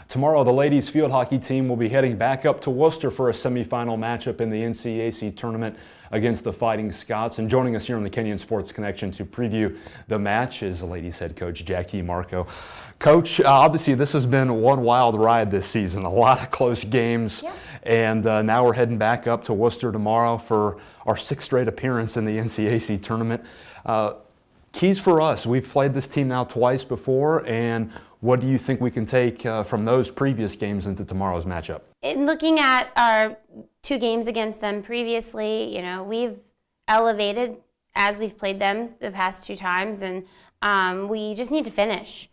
Tomorrow, the ladies field hockey team will be heading back up to Wooster for a semifinal matchup in the NCAC tournament against the Fighting Scots. And joining us here on the Kenyon Sports Connection to preview the match is the ladies head coach, Jacque DeMarco. Coach, obviously this has been one wild ride this season, a lot of close games. Yeah. And now we're heading back up to Wooster tomorrow for our sixth straight appearance in the NCAC tournament. Keys for us, we've played this team now twice before, and what do you think we can take from those previous games into tomorrow's matchup? In looking at our two games against them previously, we've elevated as we've played them the past two times, and we just need to finish.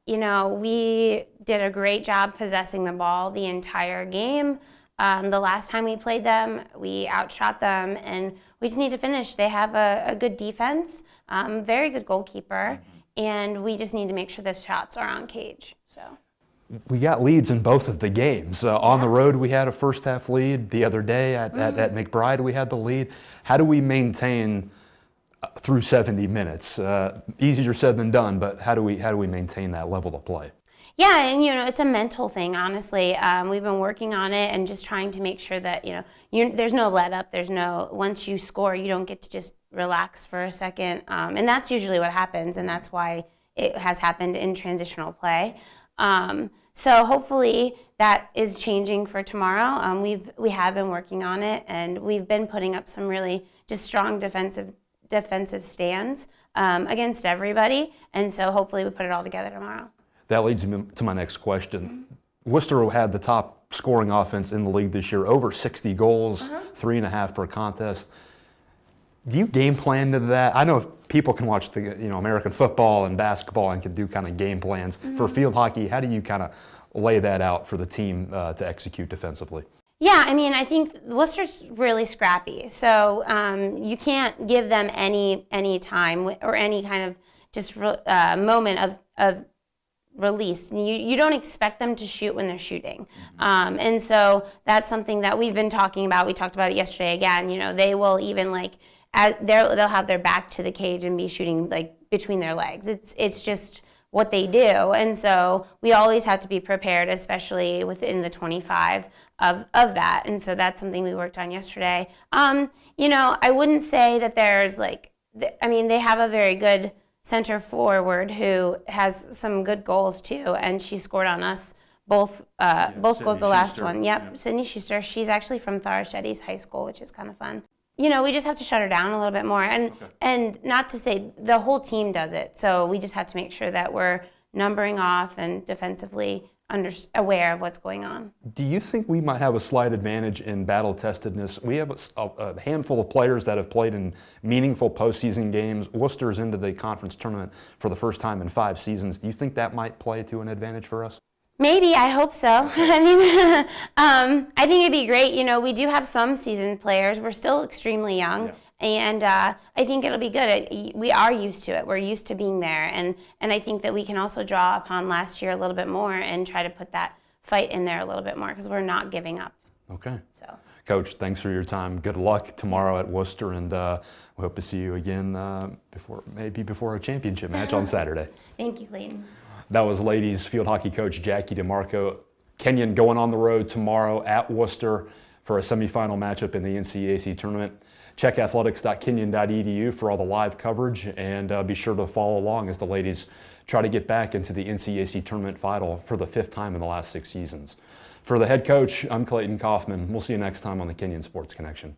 We did a great job possessing the ball the entire game. The last time we played them, we outshot them, and we just need to finish. They have a good defense, very good goalkeeper, and we just need to make sure the shots are on cage. So we got leads in both of the games. On the road, we had a first half lead. The other day at McBride, we had the lead. How do we maintain through 70 minutes? Easier said than done, but how do we maintain that level of play? Yeah, and it's a mental thing, honestly. We've been working on it and just trying to make sure that there's no let up. Once you score, you don't get to just relax for a second, and that's usually what happens, and that's why it has happened in transitional play. So hopefully that is changing for tomorrow. We have been working on it, and we've been putting up some really just strong defensive stands against everybody, and so hopefully we put it all together tomorrow. That leads me to my next question. Worcester had the top scoring offense in the league this year, over 60 goals, 3.5 per contest. Do you game plan to that? I know people can watch the American football and basketball and can do kind of game plans. For field hockey, how do you kind of lay that out for the team to execute defensively? Yeah, I think Worcester's really scrappy, so you can't give them any time or any kind of just moment of release. You don't expect them to shoot when they're shooting. And so that's something that we've been talking about. We talked about it yesterday again. They will even they'll have their back to the cage and be shooting between their legs. It's just what they do. And so we always have to be prepared, especially within the 25 of that. And so that's something we worked on yesterday. I wouldn't say that there's they have a very good center forward who has some good goals too, and she scored on us both goals. The last one, Sydney Schuster. She's actually from Tharashetis High School, which is kind of fun. We just have to shut her down a little bit more, and not to say the whole team does it. So we just have to make sure that we're numbering off and defensively aware of what's going on. Do you think we might have a slight advantage in battle-testedness? We have a handful of players that have played in meaningful postseason games. Worcester's into the conference tournament for the first time in 5 seasons. Do you think that might play to an advantage for us? Maybe, I hope so. I think it'd be great. We do have some seasoned players. We're still extremely young, and I think it'll be good. We are used to it. We're used to being there, and I think that we can also draw upon last year a little bit more and try to put that fight in there a little bit more because we're not giving up. Okay. So, Coach, thanks for your time. Good luck tomorrow at Wooster, and we hope to see you again before a championship match on Saturday. Thank you, Clayton. That was ladies field hockey coach Jacque DeMarco. Kenyon going on the road tomorrow at Wooster for a semifinal matchup in the NCAC tournament. Check athletics.kenyon.edu for all the live coverage, and be sure to follow along as the ladies try to get back into the NCAC tournament final for the 5th time in the last 6 seasons. For the head coach, I'm Clayton Kaufman. We'll see you next time on the Kenyon Sports Connection.